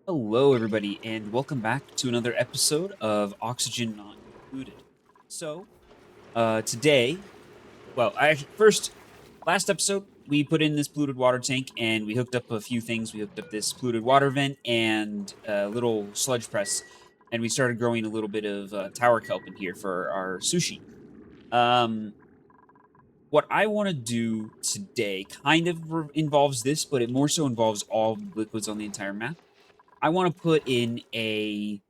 Hello, everybody, and welcome back to another episode of Oxygen Not Included. Today, last episode, we put in this polluted water tank and we hooked up a few things. We hooked up this polluted water vent and a little sludge press, and we started growing a little bit of tower kelp in here for our sushi. Um, what I want to do today kind of involves this, but it more so involves all liquids on the entire map. I want to put in a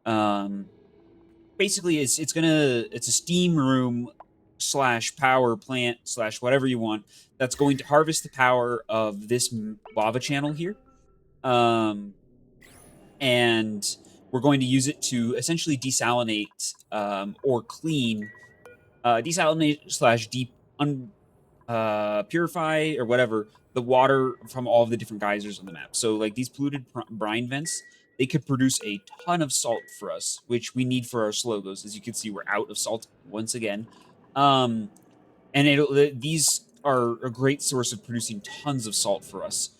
um, basically it's a steam room slash power plant slash whatever you want that's going to harvest the power of this lava channel here. Um, and we're going to use it to essentially desalinate or clean desalinate slash deep purify or whatever the water from all of the different geysers on the map. So like these polluted brine vents, they could produce a ton of salt for us, which we need for our slogos. As you can see, we're out of salt once again. Um, and these are a great source of producing tons of salt for us.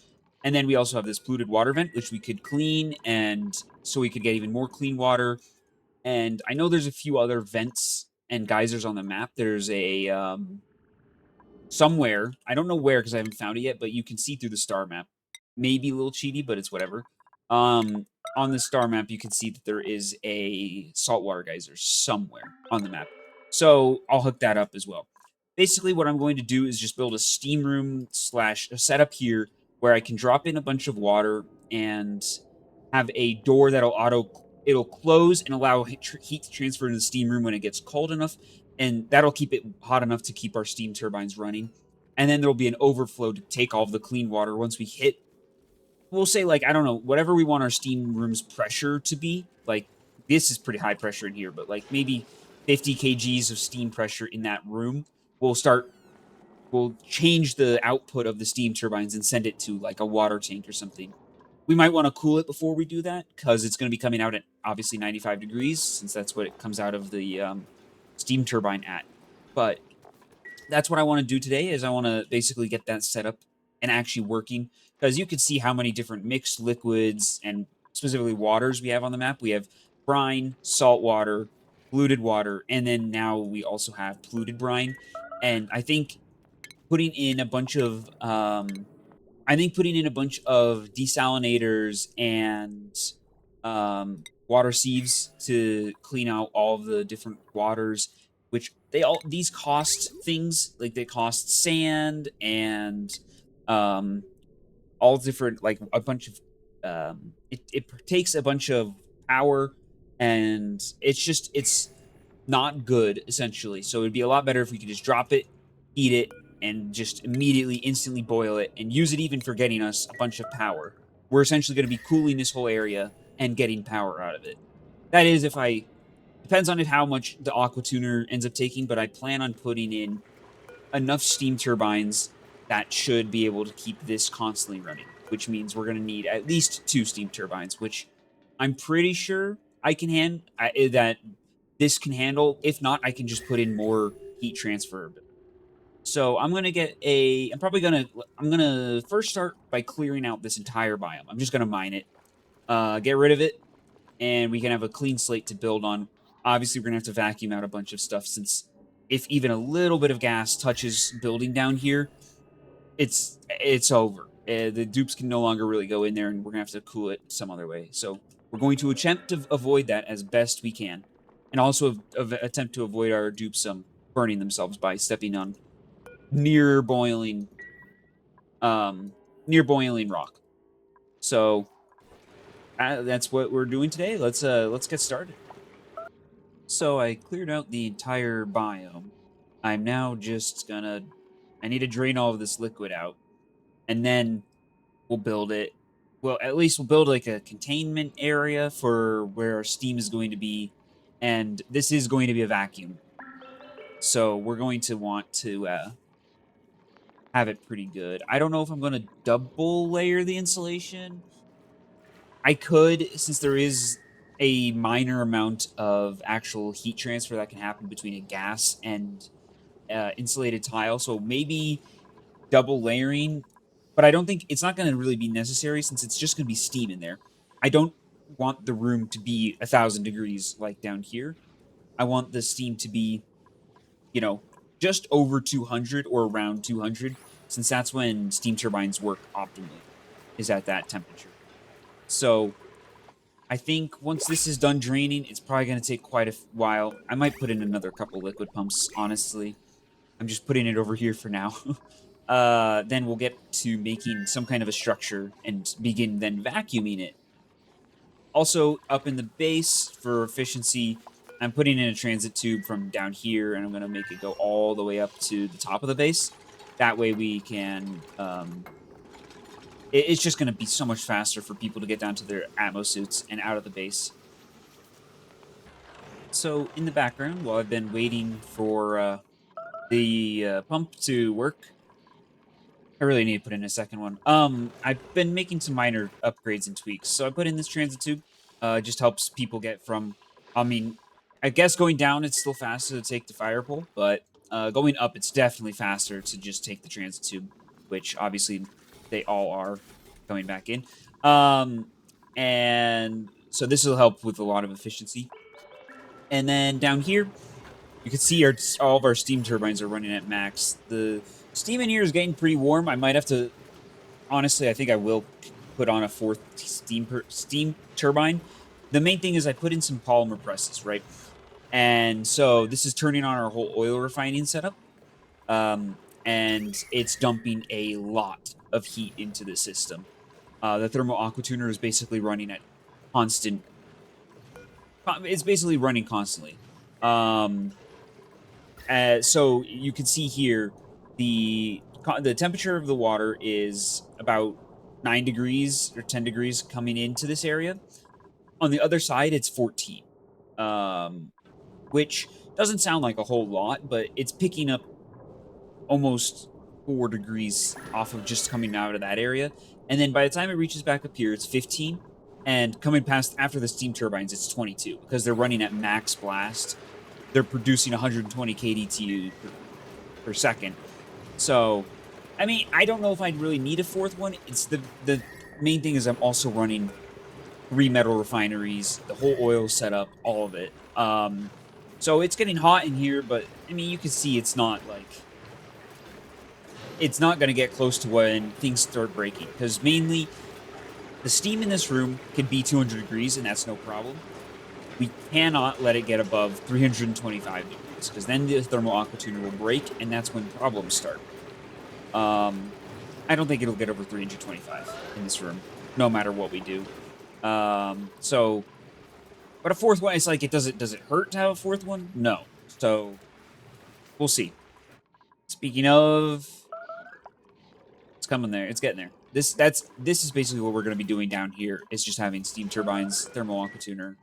And then we also have this polluted water vent, which we could clean, and so we could get even more clean water. And I know there's a few other vents and geysers on the map. There's a somewhere. I don't know where because I haven't found it yet, but you can see through the star map. Maybe a little cheaty, but it's whatever. On the star map, you can see that there is a saltwater geyser somewhere on the map. So I'll hook that up as well. Basically, what I'm going to do is just build a steam room slash a setup here where I can drop in a bunch of water and have a door that'll it'll close and allow heat to transfer into the steam room when it gets cold enough, and that'll keep it hot enough to keep our steam turbines running. And then there'll be an overflow to take all of the clean water once we hit, we'll say, like, I don't know, whatever we want our steam room's pressure to be. Like, this is pretty high pressure in here, but like maybe 50 kgs of steam pressure in that room. We'll start we'll change the output of the steam turbines and send it to like a water tank or something. We might want to cool it before we do that because it's going to be coming out at obviously 95 degrees, since that's what it comes out of the steam turbine at. But that's what I want to do today is I want to basically get that set up and actually working, because you can see how many different mixed liquids and specifically waters we have on the map. We have brine, salt water, polluted water, and then now we also have polluted brine. And putting in a bunch of putting in a bunch of desalinators and water sieves to clean out all of the different waters, which these cost things. Like, they cost sand and um, all different, like a bunch of it takes a bunch of power, and it's not good, essentially. So it'd be a lot better if we could just drop it, heat it, and just immediately, instantly boil it and use it even for getting us a bunch of power. We're essentially going to be cooling this whole area and getting power out of it. That is, if I depends on how much the aqua tuner ends up taking, but I plan on putting in enough steam turbines that should be able to keep this constantly running, which means we're going to need at least two steam turbines, which I'm pretty sure I can that this can handle. If not, I can just put in more heat transfer. So I'm gonna first start by clearing out this entire biome. I'm just gonna mine it, get rid of it, and we can have a clean slate to build on. Obviously, we're gonna have to vacuum out a bunch of stuff, since if even a little bit of gas touches building down here, it's over. The dupes can no longer really go in there, and we're gonna have to cool it some other way. So we're going to attempt to avoid that as best we can, and also attempt to avoid our dupes burning themselves by stepping on near boiling um near boiling rock. So that's what we're doing today. Let's get started. So I cleared out the entire biome. I'm now just gonna I need to drain all of this liquid out, and then we'll build it. Well, at least we'll build like a containment area for where our steam is going to be, and this is going to be a vacuum. So we're going to want to have it pretty good. I don't know if I'm going to double layer the insulation. I could, since there is a minor amount of actual heat transfer that can happen between a gas and insulated tile. So maybe double layering, but I don't think it's not going to really be necessary, since it's just going to be steam in there. I don't want the room to be 1,000 degrees like down here. I want the steam to be, you know, just over 200 or around 200, since that's when steam turbines work optimally, is at that temperature. So I think once this is done draining, it's probably going to take quite a while. I might put in another couple liquid pumps, honestly. I'm just putting it over here for now. Then we'll get to making some kind of a structure and begin then vacuuming it. Also, up in the base for efficiency, I'm putting in a transit tube from down here, and I'm going to make it go all the way up to the top of the base. That way we can it's just going to be so much faster for people to get down to their atmo suits and out of the base. So in the background, while I've been waiting for the pump to work, I really need to put in a second one. I've been making some minor upgrades and tweaks. So I put in this transit tube. It just helps people get from. I mean, I guess going down it's still faster to take the fire pole, but going up it's definitely faster to just take the transit tube, which obviously they all are coming back in. Um, and so this will help with a lot of efficiency. And then down here, you can see all of our steam turbines are running at max. The steam in here is getting pretty warm. I might have to, honestly, I think I will put on a fourth steam turbine. The main thing is I put in some polymer presses, right? And so this is turning on our whole oil refining setup. And it's dumping a lot of heat into the system. The thermal aqua tuner is basically running at constant. It's basically running constantly. Um, so you can see here the temperature of the water is about 9 degrees or 10 degrees coming into this area. On the other side, it's 14, um, which doesn't sound like a whole lot, but it's picking up almost 4 degrees off of just coming out of that area. And then by the time it reaches back up here, it's 15. And coming past after the steam turbines, it's 22 because they're running at max blast. They're producing 120 kDTU per second. So, I mean, I don't know if I'd really need a fourth one. It's the main thing is I'm also running 3 metal refineries, the whole oil setup, all of it. So it's getting hot in here, but I mean, you can see it's not going to get close to when things start breaking because mainly the steam in this room can be 200 degrees and that's no problem. We cannot let it get above 325 degrees because then the thermal aqua tuner will break and that's when problems start. I don't think it'll get over 325 in this room, no matter what we do. So, but a fourth one, it's like does it hurt to have a fourth one? No. So we'll see. Speaking of, it's coming there. It's getting there. This is basically what we're going to be doing down here. Is just having steam turbines, thermal aqua tuner,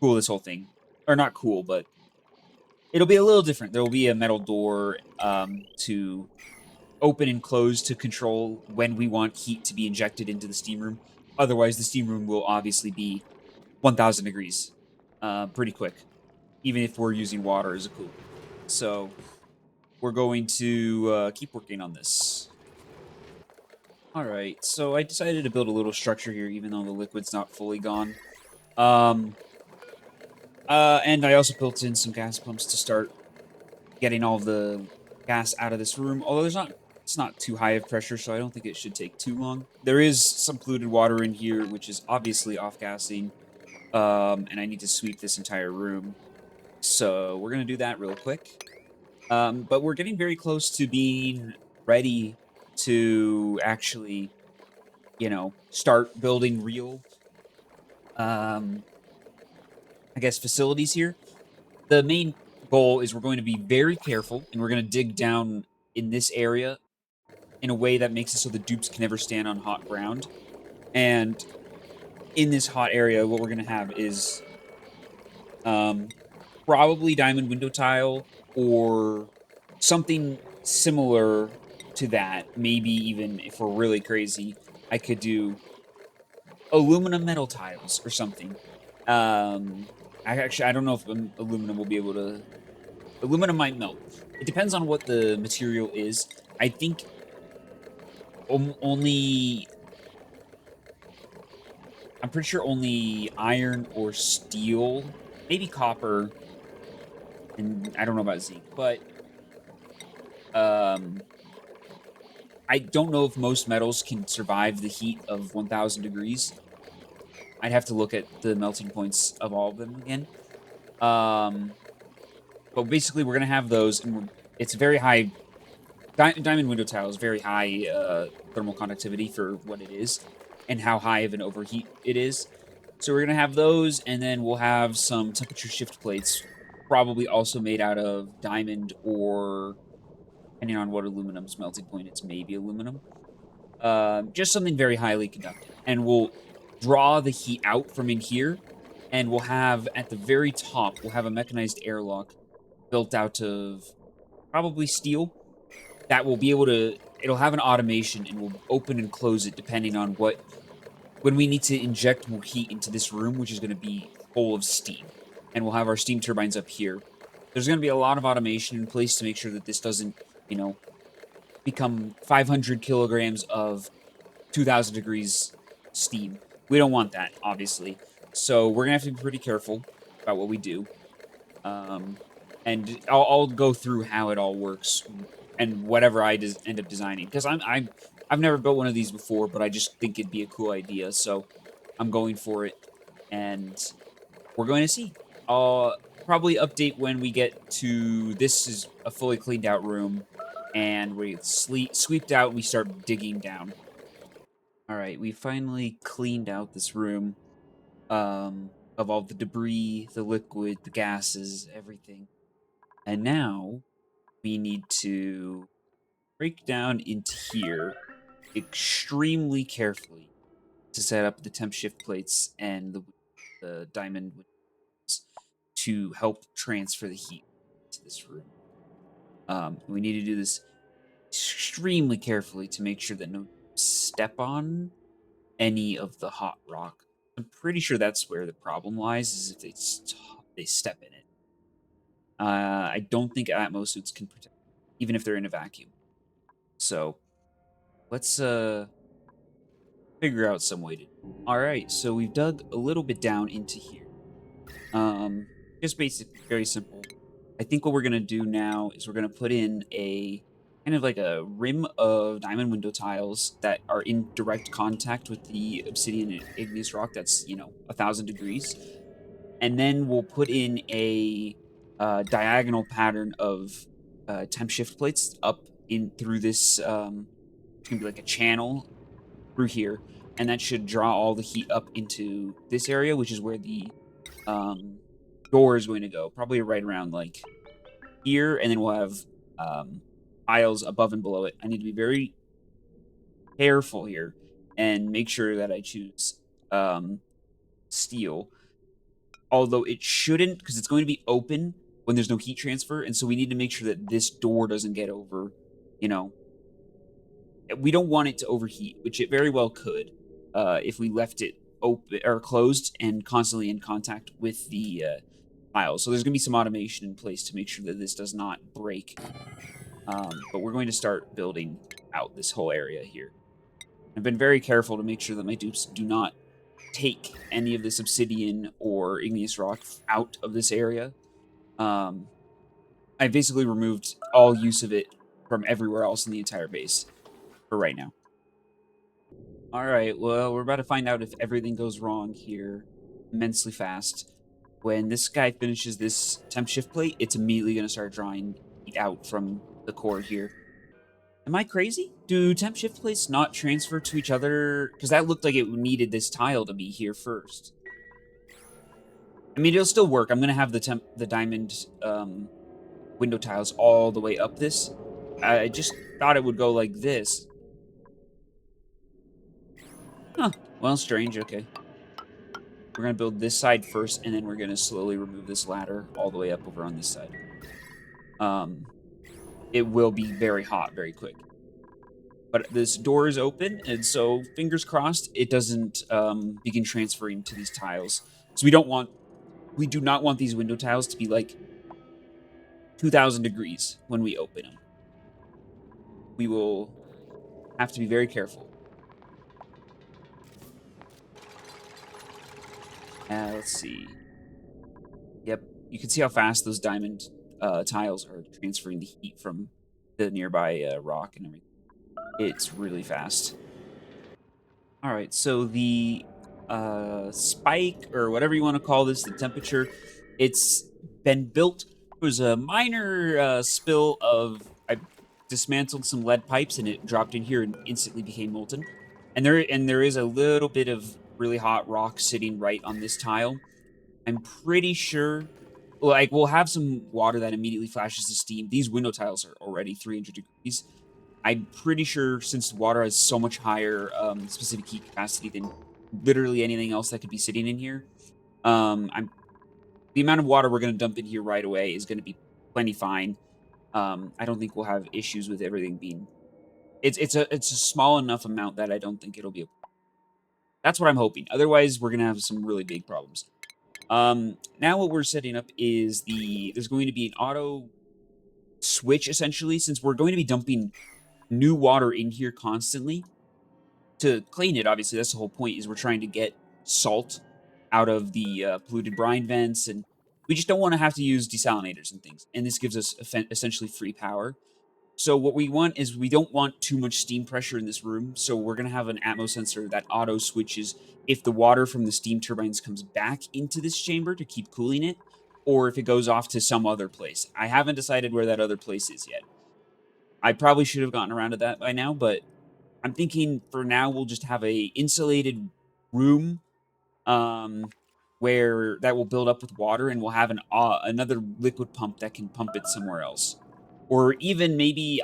cool this whole thing, or not cool, but it'll be a little different. There will be a metal door to open and close to control when we want heat to be injected into the steam room. Otherwise, the steam room will obviously be 1,000 degrees pretty quick, even if we're using water as a coolant. So we're going to keep working on this. All right, so I decided to build a little structure here, even though the liquid's not fully gone. And I also built in some gas pumps to start getting all of the gas out of this room. Although it's not too high of pressure, so I don't think it should take too long. There is some polluted water in here, which is obviously off-gassing, and I need to sweep this entire room. So we're going to do that real quick. But we're getting very close to being ready to actually, start building real, um, I guess, facilities here. The main goal is we're going to be very careful, and we're going to dig down in this area in a way that makes it so the dupes can never stand on hot ground. And in this hot area, what we're going to have is probably diamond window tile or something similar to that. Maybe even if we're really crazy, I could do aluminum metal tiles or something. I don't know if aluminum will be able to. Aluminum might melt. It depends on what the material is. I think only I'm pretty sure only iron or steel, maybe copper, and I don't know about zinc, but um, I don't know if most metals can survive the heat of 1,000 degrees. I'd have to look at the melting points of all of them again. Um, but basically, we're gonna have those, and it's very high. Diamond window tile is very high thermal conductivity for what it is, and how high of an overheat it is. So we're gonna have those, and then we'll have some temperature shift plates, probably also made out of diamond or depending on what aluminum's melting point, it's maybe aluminum. Just something very highly conductive, and we'll draw the heat out from in here, and we'll have at the very top we'll have a mechanized airlock built out of probably steel that will be able to. It'll have an automation and will open and close it depending on what when we need to inject more heat into this room, which is going to be full of steam, and we'll have our steam turbines up here. There's going to be a lot of automation in place to make sure that this doesn't, you know, become 500 kilograms of 2,000 degrees steam. We don't want that, obviously. So we're gonna have to be pretty careful about what we do. Um, and I'll go through how it all works and whatever I end up designing because I've never built one of these before, but I just think it'd be a cool idea, so I'm going for it, and we're going to see. I'll probably update when we get to this is a fully cleaned out room, and we sweeped out and we start digging down. All right, we finally cleaned out this room of all the debris, the liquid, the gases, everything. And now we need to break down into here extremely carefully to set up the temp shift plates and the diamond windows to help transfer the heat to this room. We need to do this extremely carefully to make sure that no step on any of the hot rock. I'm pretty sure that's where the problem lies, is if they step in it. I don't think Atmo suits can protect, even if they're in a vacuum. So let's figure out some way to. All right, so we've dug a little bit down into here. Um, just basically very simple. I think what we're gonna do now is we're gonna put in a kind of like a rim of diamond window tiles that are in direct contact with the obsidian and igneous rock that's 1,000 degrees, and then we'll put in a diagonal pattern of temp shift plates up in through this. It's gonna be like a channel through here, and that should draw all the heat up into this area, which is where the um, door is going to go, probably right around like here, and then we'll have aisles above and below it. I need to be very careful here and make sure that I choose steel, although it shouldn't because it's going to be open when there's no heat transfer, and so we need to make sure that this door doesn't get over, you know, we don't want it to overheat, which it very well could if we left it open or closed and constantly in contact with the tiles. So there's going to be some automation in place to make sure that this does not break. But we're going to start building out this whole area here. I've been very careful to make sure that my dupes do not take any of this obsidian or igneous rock out of this area. Um, I basically removed all use of it from everywhere else in the entire base for right now. All right, well, we're about to find out if everything goes wrong here immensely fast. When this guy finishes this temp shift plate, it's immediately going to start drawing heat out from the core here. Am I crazy? Do temp shift plates not transfer to each other? Because that looked like it needed this tile to be here first. I mean, it'll still work. I'm going to have the diamond window tiles all the way up this. I just thought it would go like this. Huh. Well, strange. Okay. We're going to build this side first, and then we're going to slowly remove this ladder all the way up over on this side. It will be very hot very quick. But this door is open, and so fingers crossed it doesn't begin transferring to these tiles. So we do not want these window tiles to be like 2,000 degrees when we open them. We will have to be very careful. Let's see. Yep, you can see how fast those diamond tiles are transferring the heat from the nearby rock and everything. It's really fast. All right, so the spike or whatever you want to call this, the temperature, it's been built. There was a minor spill of I dismantled some lead pipes and it dropped in here and instantly became molten. And there is a little bit of really hot rock sitting right on this tile. I'm pretty sure, like, we'll have some water that immediately flashes to steam. These window tiles are already 300 degrees. I'm pretty sure since water has so much higher specific heat capacity than literally anything else that could be sitting in here, I'm the amount of water we're going to dump in here right away is going to be plenty fine. I don't think we'll have issues with everything being. It's a small enough amount that I don't think it'll be. That's what I'm hoping. Otherwise, we're going to have some really big problems. Now what we're setting up is there's going to be an auto switch essentially, since we're going to be dumping new water in here constantly to clean it. Obviously, that's the whole point. Is we're trying to get salt out of the polluted brine vents, and we just don't want to have to use desalinators and things. And this gives us essentially free power. So what we want is we don't want too much steam pressure in this room. So we're gonna have an atmo sensor that auto switches if the water from the steam turbines comes back into this chamber to keep cooling it, or if it goes off to some other place. I haven't decided where that other place is yet. I probably should have gotten around to that by now, but I'm thinking for now we'll just have a insulated room um where that will build up with water and we'll have another liquid pump that can pump it somewhere else. Or even maybe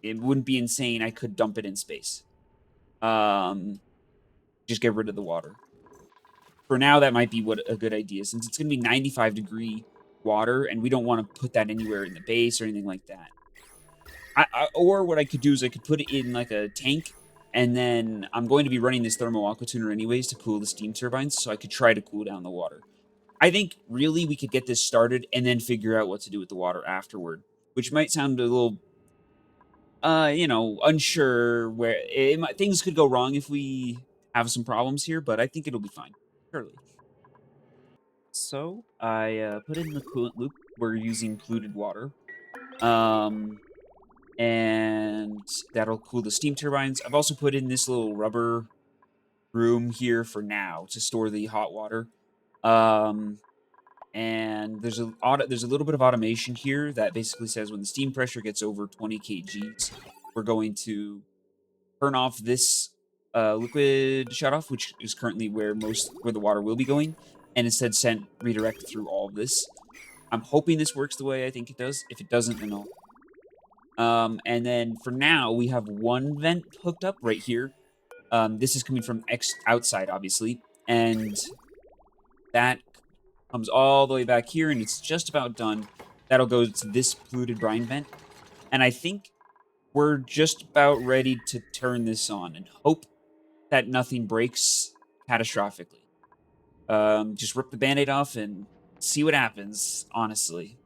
it wouldn't be insane. I could dump it in space. Um, just get rid of the water. For now, that might be what a good idea, since it's going to be 95-degree water, and we don't want to put that anywhere in the base or anything like that. Or what I could do is I could put it in like a tank, and then I'm going to be running this thermo aqua tuner anyways to cool the steam turbines, so I could try to cool down the water. I think really we could get this started and then figure out what to do with the water afterward, which might sound a little unsure where things could go wrong if we have some problems here, but I think it'll be fine. Surely. So I put in the coolant loop. We're using polluted water, um, and that'll cool the steam turbines. I've also put in this little rubber room here for now to store the hot water. Um, and there's a little bit of automation here that basically says when the steam pressure gets over 20 kgs, we're going to turn off this liquid shutoff, which is currently where the water will be going, and instead send redirect through all of this. I'm hoping this works the way I think it does. If it doesn't, then I'll. And then for now, we have one vent hooked up right here. This is coming from outside, obviously, and that comes all the way back here, and it's just about done. That'll go to this polluted brine vent, and I think we're just about ready to turn this on and hope that nothing breaks catastrophically. Just rip the band-aid off and see what happens, honestly.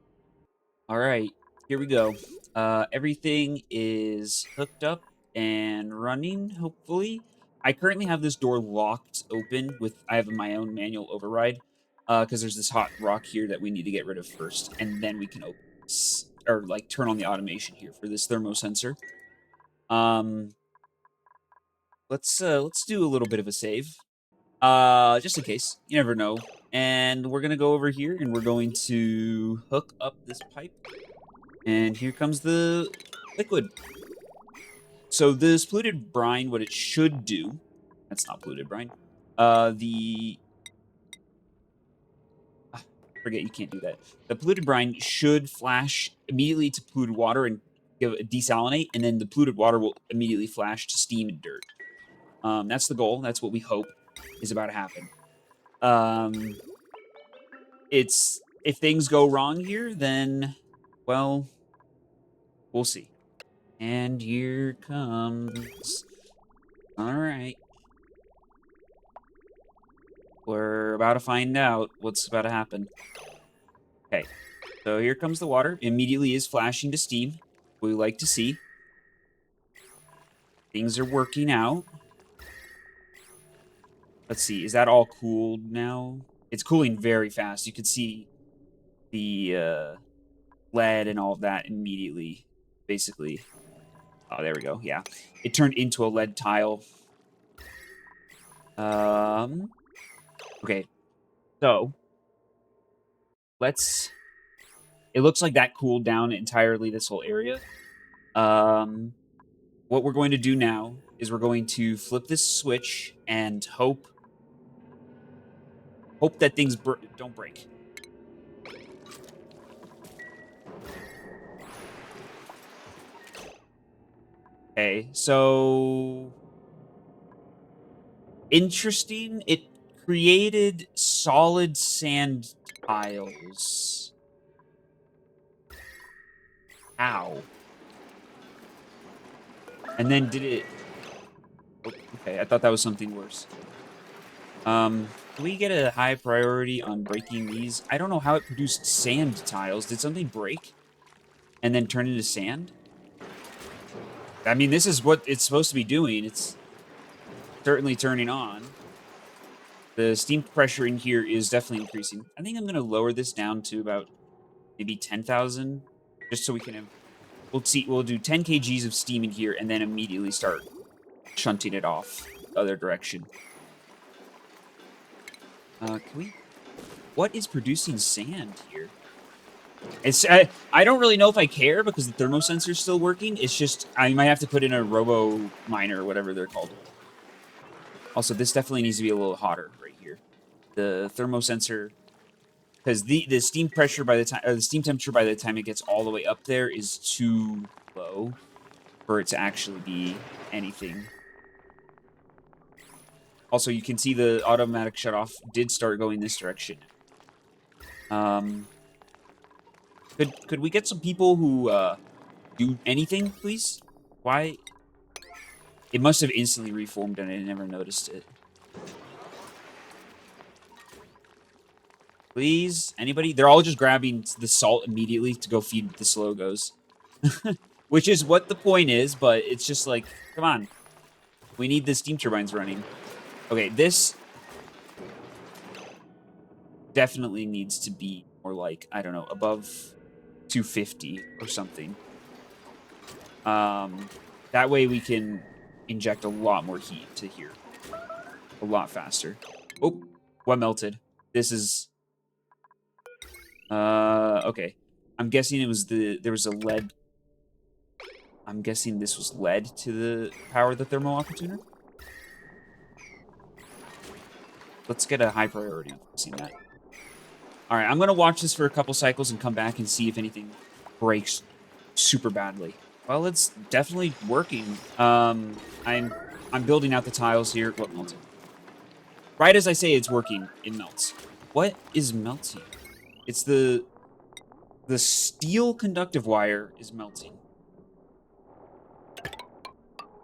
All right, here we go. Everything is hooked up and running, hopefully. I currently have this door locked open I have my own manual override, because there's this hot rock here that we need to get rid of first, and then we can open this, or like turn on the automation here for this thermosensor. Um, let's do a little bit of a save. Just in case. You never know. And we're gonna go over here and we're going to hook up this pipe. And here comes the liquid. So this polluted brine, what it should do, that's not polluted brine. The forget you can't do that. The polluted brine should flash immediately to polluted water and desalinate, and then the polluted water will immediately flash to steam and dirt. That's the goal. That's what we hope is about to happen. Um, it's if things go wrong here, then well, we'll see. And here comes. All right, we're about to find out what's about to happen. Okay, so here comes the water. Immediately is flashing to steam. We like to see things are working out. Let's see. Is that all cooled now? It's cooling very fast. You can see the lead and all of that immediately, basically. Oh, there we go. Yeah. It turned into a lead tile. Okay. So, let's... It looks like that cooled down entirely this whole area. What we're going to do now is we're going to flip this switch and hope that things don't break. Okay, so interesting. It created solid sand tiles. How? And then did it... Oh, okay, I thought that was something worse. Can we get a high priority on breaking these? I don't know how it produced sand tiles. Did something break and then turn into sand? I mean, this is what it's supposed to be doing. It's certainly turning on. The steam pressure in here is definitely increasing. I think I'm going to lower this down to about maybe 10,000, just so we can have... We'll see. We'll do 10 kgs of steam in here and then immediately start shunting it off the other direction. Can we... What is producing sand here? It's I don't really know if I care because the thermosensor's still working. It's just I might have to put in a robo miner or whatever they're called. Also, this definitely needs to be a little hotter right here. The thermosensor, because the steam pressure by the time, or the steam temperature by the time it gets all the way up there is too low for it to actually be anything. Also, you can see the automatic shutoff did start going this direction. Could we get some people who do anything, please? Why? It must have instantly reformed and I never noticed it. Please? Anybody? They're all just grabbing the salt immediately to go feed the Slogos. Which is what the point is, but it's just like, come on. We need the steam turbines running. Okay, this definitely needs to be more like, I don't know, above 250 or something. That way we can inject a lot more heat to here. A lot faster. Oh, what melted? This is... okay. I'm guessing it was there was a lead... I'm guessing this was lead to the power of the thermal aqua tuner. Let's get a high priority on fixing that. All right, I'm going to watch this for a couple cycles and come back and see if anything breaks super badly. Well, it's definitely working. I'm building out the tiles here. What melted? Right as I say it's working, it melts. What is melting? It's the steel conductive wire is melting.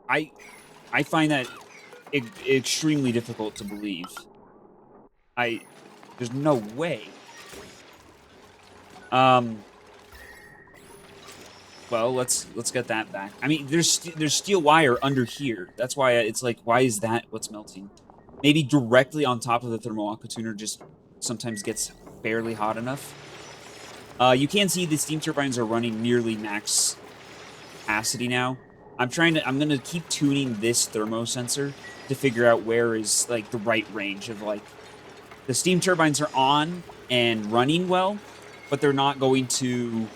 I find that extremely difficult to believe. There's no way. Well, let's get that back. I mean, there's steel wire under here. That's why it's like, why is that what's melting? Maybe directly on top of the thermal aqua tuner just sometimes gets barely hot enough. You can see the steam turbines are running nearly max capacity now. I'm gonna keep tuning this thermosensor to figure out where is like the right range of like the steam turbines are on and running well, but they're not going to,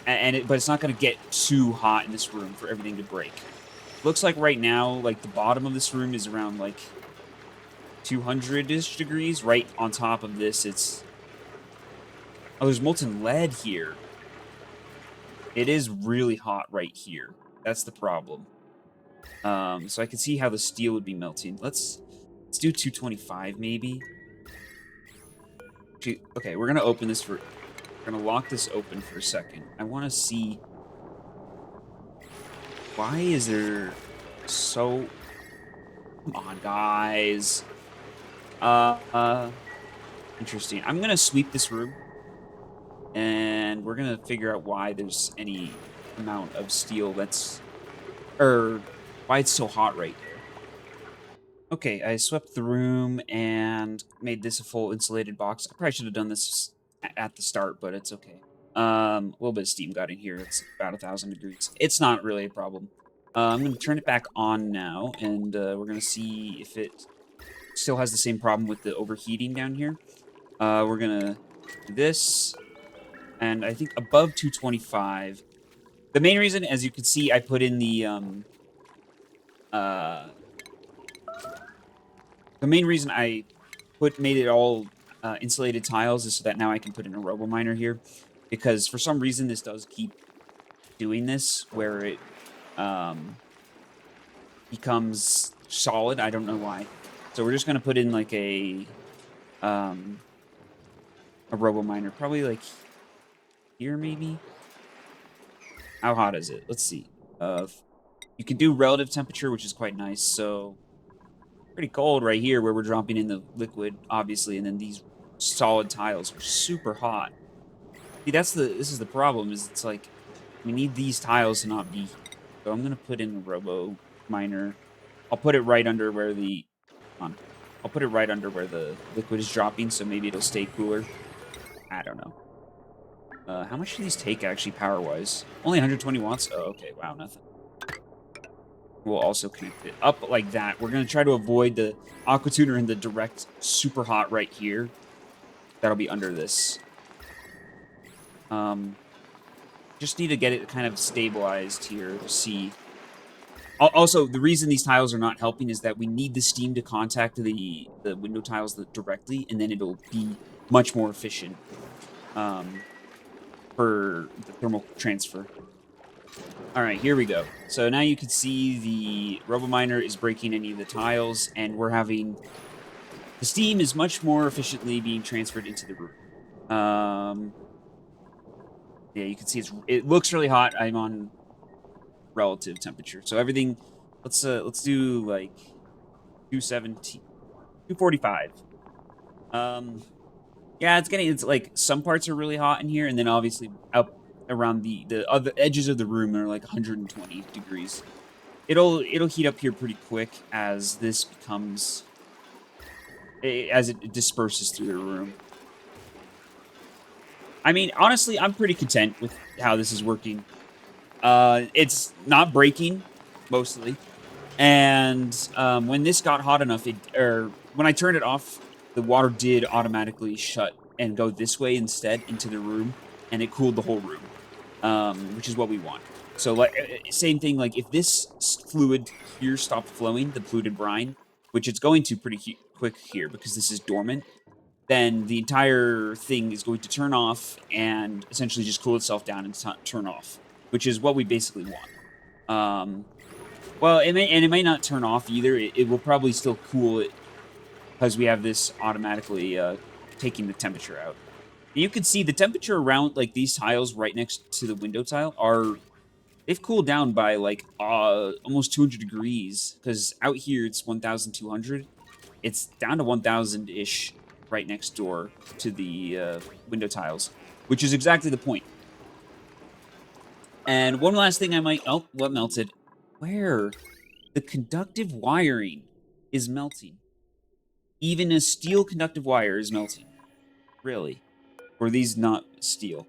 but it's not going to get too hot in this room for everything to break. Looks like right now, like the bottom of this room is around like 200-ish degrees. Right on top of this, it's... Oh, there's molten lead here. It is really hot right here. That's the problem. So I can see how the steel would be melting. Let's do 225 maybe. Okay, we're gonna open this for... We're gonna lock this open for a second. I want to see... Why is there so... Come on, guys. Interesting. I'm gonna sweep this room. And we're gonna figure out why there's any amount of steel that's... why it's so hot right there. Okay, I swept the room and made this a full insulated box. I probably should have done this at the start, but it's okay. A little bit of steam got in here. It's about 1,000 degrees. It's not really a problem. I'm going to turn it back on now, and we're going to see if it still has the same problem with the overheating down here. We're going to do this, and I think above 225. The main reason, as you can see, I put in uh, the main reason I made it all insulated tiles is so that now I can put in a robo miner here, because for some reason this does keep doing this where it um, becomes solid. I don't know why. So we're just gonna put in like um, a robo miner, probably like here maybe. How hot is it? Let's see. You can do relative temperature, which is quite nice. So pretty cold right here where we're dropping in the liquid, obviously, and then these solid tiles are super hot. See, this is the problem, is it's like we need these tiles to not be here. So I'm gonna put in a robo miner. I'll put it right under where the I'll put it right under where the liquid is dropping, so maybe it'll stay cooler. I don't know. How much do these take actually power wise? Only 120 watts? Oh, okay. Wow, nothing. We'll also connect it up like that. We're gonna try to avoid the aqua tuner and the direct super hot right here. That'll be under this. Um, just need to get it kind of stabilized here to see. Also, the reason these tiles are not helping is that we need the steam to contact the window tiles directly, and then it'll be much more efficient for the thermal transfer. All right, here we go. So now you can see the RoboMiner is breaking any of the tiles, and we're having the steam is much more efficiently being transferred into the room. Yeah, you can see it looks really hot. I'm on relative temperature, so everything. Let's do like 217, 245. Um, yeah, it's like some parts are really hot in here, and then obviously up around the other edges of the room are like 120 degrees. It'll heat up here pretty quick as this becomes as it disperses through the room. I mean, honestly, I'm pretty content with how this is working. It's not breaking mostly. And when this got hot enough, or when I turned it off, the water did automatically shut and go this way instead into the room, and it cooled the whole room, which is what we want. So, like, same thing. Like, if this fluid here stopped flowing, the polluted brine, which it's going to pretty quick here because this is dormant, then the entire thing is going to turn off and essentially just cool itself down and turn off, which is what we basically want. Um, well, it may not turn off either. It will probably still cool it because we have this automatically taking the temperature out. You can see the temperature around like these tiles right next to the window tile they've cooled down by like almost 200 degrees because out here it's 1,200. It's down to 1,000 ish right next door to the window tiles, which is exactly the point. And one last thing I might what melted? Where? The conductive wiring is melting. Even a steel conductive wire is melting. Really? Or these not steel?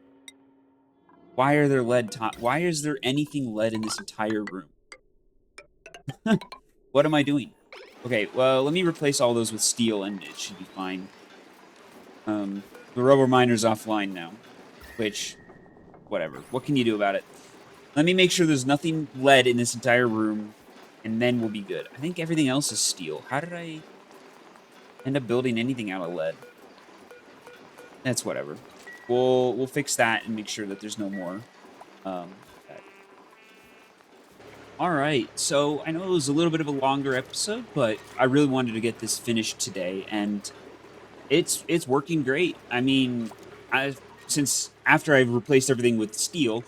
Why are there why is there anything lead in this entire room? What am I doing? Okay, well, let me replace all those with steel and it should be fine. The rubber miner's offline now, which, whatever. What can you do about it? Let me make sure there's nothing lead in this entire room, and then we'll be good. I think everything else is steel. How did I end up building anything out of lead? That's whatever. We'll fix that and make sure that there's no more. That. All right. So I know it was a little bit of a longer episode, but I really wanted to get this finished today, and it's working great. I mean, since after I've replaced everything with steel,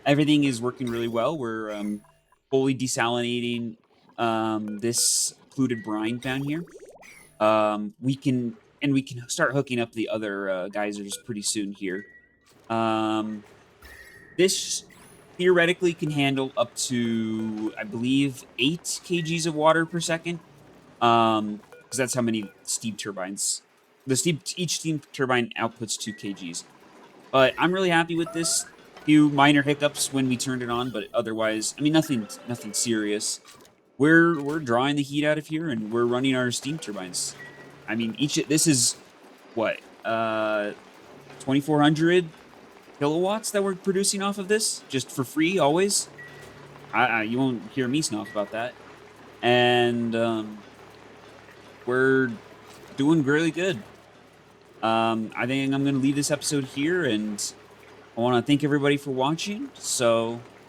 everything is working really well. We're fully desalinating this polluted brine down here. We can start hooking up the other geysers pretty soon here. Um, this theoretically can handle up to, I believe, 8 kgs of water per second. because that's how many steam turbines. Each steam turbine outputs 2 kgs. But I'm really happy with this. Few minor hiccups when we turned it on, but otherwise, I mean, nothing serious. We're drawing the heat out of here, and we're running our steam turbines. I mean, this is what 2,400 kilowatts that we're producing off of this just for free always. You won't hear me snoff about that. And we're doing really good. I think I'm going to leave this episode here, and I want to thank everybody for watching. So